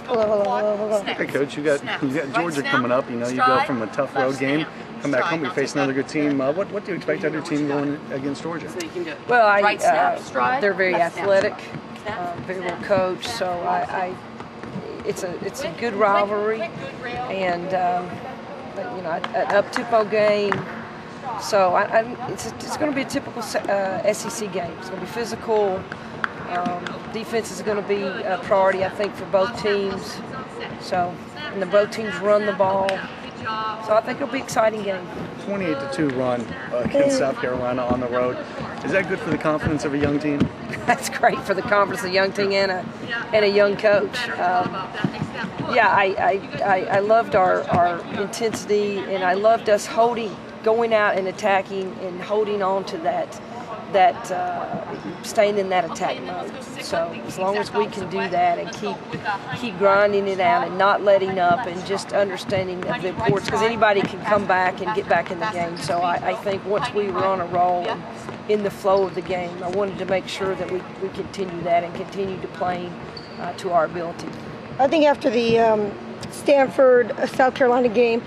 Hello. Hey, Coach, you got Georgia coming up. You know, you go from a tough road game, come back home, we face another good team. What do you expect out of your team going against Georgia? Well, they're very athletic, very well coached. So it's a good rivalry, and you know, an up-tempo game. So it's going to be a typical SEC game. It's going to be physical. Defense is going to be a priority, I think, for both teams. So, and both teams run the ball. So I think it'll be an exciting game. 28-2 run against South Carolina on the road. Is that good for the confidence of a young team? That's great for the confidence of a young team and a young coach. Yeah, I loved our intensity, and I loved us going out and attacking and holding on to that staying in that attack mode. So as long as we can do that and keep grinding it out and not letting up and just understanding of the importance, because anybody can come back and get back in the game. So I think once we were on a roll and in the flow of the game, I wanted to make sure that we continue that and continue to play to our ability. I think after the Stanford South Carolina game,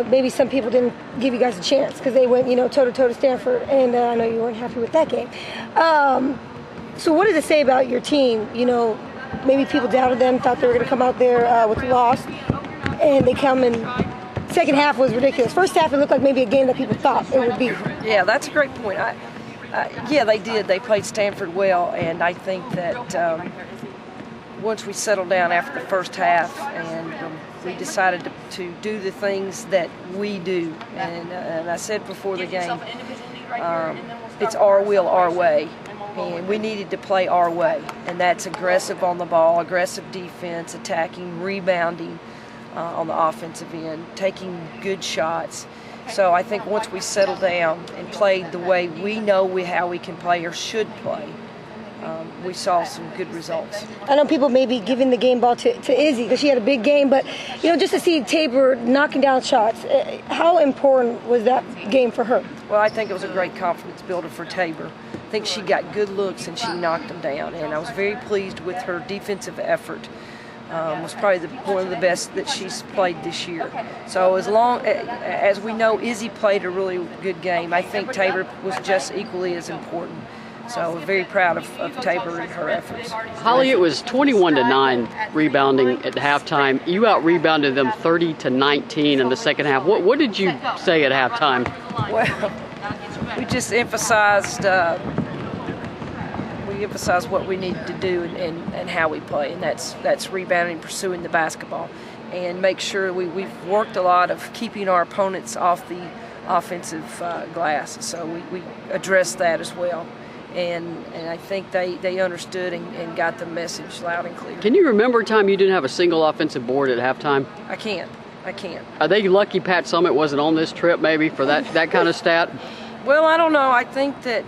maybe some people didn't give you guys a chance because they went, toe-to-toe to Stanford, and I know you weren't happy with that game. So what does it say about your team? Maybe people doubted them, thought they were going to come out there with a loss, and they come in. Second half was ridiculous. First half, it looked like maybe a game that people thought it would be. Yeah, that's a great point. Yeah, they did. They played Stanford well, and I think that once we settled down after the first half and we decided to do the things that we do, and I said before the game, it's our will, our way, and we needed to play our way, and that's aggressive on the ball, aggressive defense, attacking, rebounding on the offensive end, taking good shots. So I think once we settled down and played the way we know how we can play or should play, we saw some good results. I know people may be giving the game ball to Izzy because she had a big game, but just to see Tabor knocking down shots, how important was that game for her? Well, I think it was a great confidence builder for Tabor. I think she got good looks and she knocked them down, and I was very pleased with her defensive effort. Was probably one of the best that she's played this year. So as we know, Izzy played a really good game. I think Tabor was just equally as important. So we're very proud of Tabor and her efforts. Holly, it was 21-9 rebounding at halftime. You out-rebounded them 30-19 in the second half. What did you say at halftime? Well, we just emphasized what we needed to do and how we play, and that's rebounding, pursuing the basketball, and make sure we've worked a lot of keeping our opponents off the offensive glass. So we addressed that as well. And I think they understood and got the message loud and clear. Can you remember a time you didn't have a single offensive board at halftime? I can't. Are they lucky Pat Summitt wasn't on this trip maybe for that kind of stat? Well, I don't know. I think that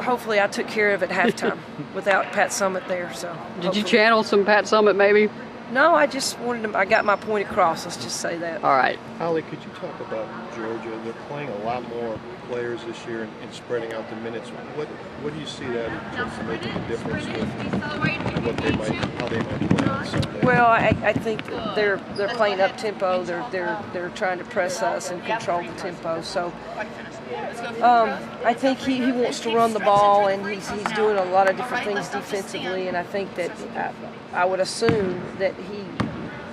hopefully I took care of it at halftime without Pat Summitt there. So did you channel some Pat Summitt maybe? No, I just wanted to. I got my point across. Let's just say that. All right. Holly, could you talk about Georgia? They're playing a lot more players this year and spreading out the minutes. What do you see that in terms of making a difference with how they might play on Sunday? Well, I think they're playing up tempo. They're trying to press us and control the tempo. So I think he wants to run the ball, and he's doing a lot of different things defensively. And I think that I would assume that he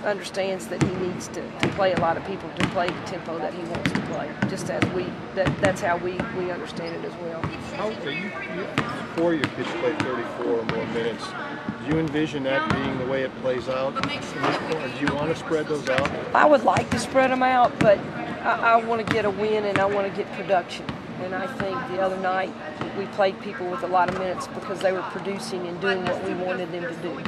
understands that he needs to play a lot of people to play the tempo that he wants to play. Just as that's how we understand it as well. How before your kids play 34 or more minutes, do you envision that being the way it plays out? Or do you want to spread those out? I would like to spread them out, but I want to get a win and I want to get production. And I think the other night we played people with a lot of minutes because they were producing and doing what we wanted them to do. And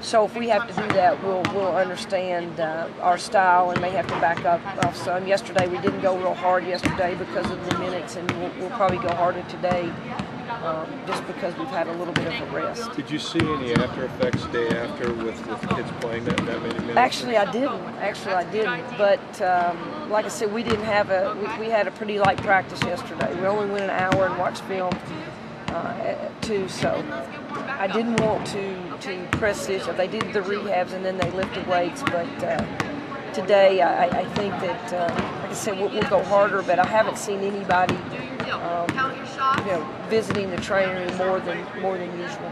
so if we have to do that, we'll understand our style and may have to back up off some. Yesterday we didn't go real hard yesterday because of the minutes, and we'll probably go harder today just because we've had a little bit of a rest. Did you see any after effects day after with kids playing that many minutes? Actually, I didn't. But like I said, we had a pretty light practice yesterday. We only went an hour and watched film too. So I didn't want to to press this. They did the rehabs and then they lifted weights, but today I think that, like I said, we'll go harder, but I haven't seen anybody visiting the trainer more than usual.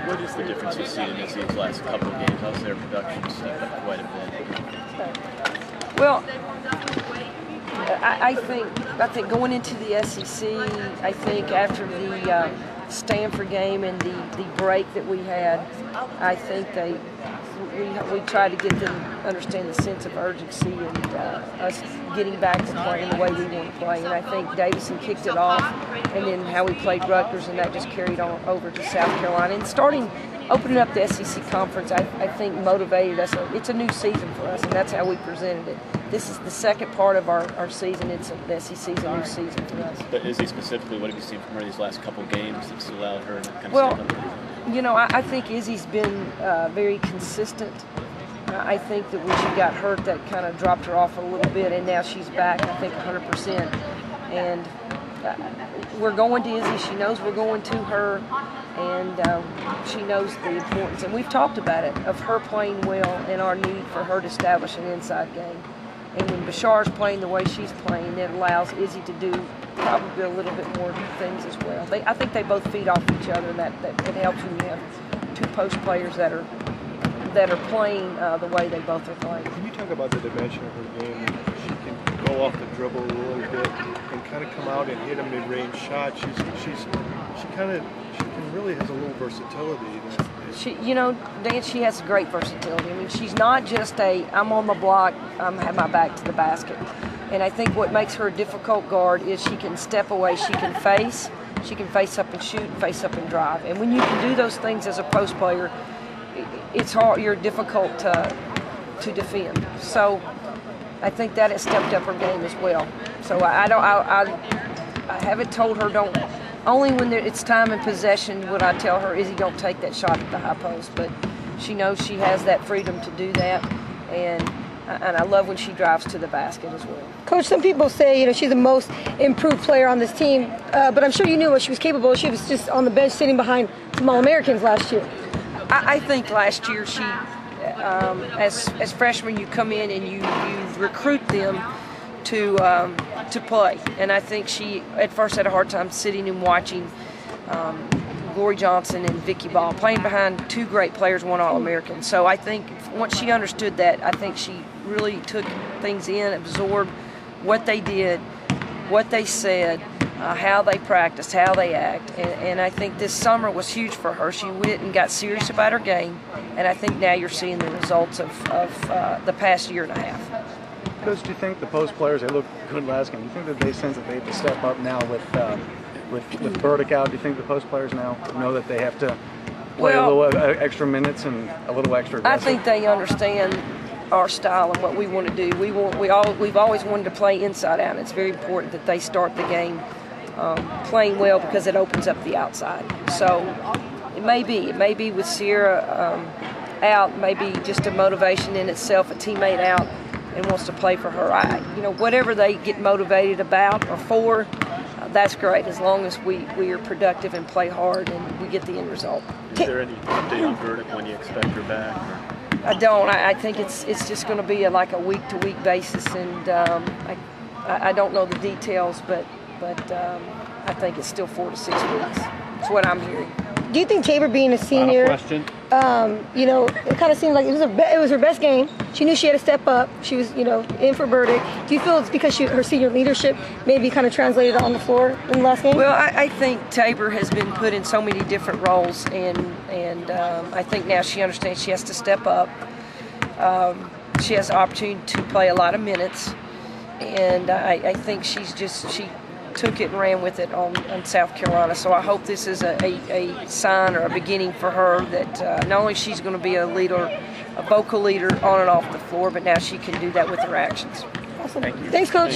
What is the difference you've seen in these last couple of games? How's their production stepped up quite a bit? Well, I think going into the SEC, I think after the Stanford game and the break that we had, I think we tried to get them to understand the sense of urgency and us getting back to playing the way we want to play. And I think Davison kicked it off, and then how we played Rutgers, and that just carried on over to South Carolina. And opening up the SEC conference, I think motivated us. It's a new season for us, and that's how we presented it. This is the second part of our season. The SEC is a new season for us. But Izzy specifically, what have you seen from her these last couple games that's allowed her to kind of well, step up? I think Izzy's been very consistent. I think that when she got hurt, that kind of dropped her off a little bit, and now she's back, I think, 100%. And we're going to Izzy. She knows we're going to her, and she knows the importance. And we've talked about it, of her playing well and our need for her to establish an inside game. And when Bashar's playing the way she's playing, it allows Izzy to do probably a little bit more things as well. I think they both feed off each other, and that helps when you have two post players that are playing the way they both are playing. Can you talk about the dimension of her game? She can go off the dribble a little bit and kind of come out and hit a mid-range shot. She really has a little versatility. Dan, she has great versatility. I mean, she's not just I'm on the block, I have my back to the basket. And I think what makes her a difficult guard is she can step away, she can face up and shoot, face up and drive. And when you can do those things as a post player, it's hard. You're difficult to defend. So I think that has stepped up her game as well. So I haven't told her don't. Only when it's time and possession would I tell her, Izzy, don't take that shot at the high post. But she knows she has that freedom to do that, and I love when she drives to the basket as well. Coach, some people say she's the most improved player on this team, but I'm sure you knew what she was capable of. She was just on the bench sitting behind some All-Americans last year. I think last year she, as freshmen, you come in and you recruit them to play, and I think she at first had a hard time sitting and watching Glory Johnson and Vicky Ball playing behind two great players, one All-American. So I think once she understood that, I think she really took things in, absorbed what they did, what they said, how they practiced, how they act, and I think this summer was huge for her. She went and got serious about her game, and I think now you're seeing the results of the past year and a half. Coach, do you think the post players, they look good last game? Do you think that they sense that they have to step up now with Burdick out? Do you think the post players now know that they have to play a little extra minutes and a little extra aggressive? I think they understand our style and what we want to do. We've always wanted to play inside out. It's very important that they start the game playing well because it opens up the outside. So it may be with Sierra out, maybe just a motivation in itself, a teammate out and wants to play for her. Whatever they get motivated about or for, that's great, as long as we are productive and play hard and we get the end result. Is there any update on Burdick when you expect her back? I don't. I think it's just going to be like a week-to-week basis, and I don't know the details, but I think it's still 4 to 6 weeks. That's what I'm hearing. Do you think Tabor being a senior, question. It kind of seemed like it was her best game. She knew she had to step up. She was, in for Burdick. Do you feel it's because her senior leadership maybe kind of translated on the floor in the last game? Well, I think Tabor has been put in so many different roles, and I think now she understands she has to step up. She has the opportunity to play a lot of minutes, and I think she took it and ran with it on South Carolina. So I hope this is a sign or a beginning for her that not only she's going to be a leader, a vocal leader on and off the floor, but now she can do that with her actions. Awesome. Thanks, Coach.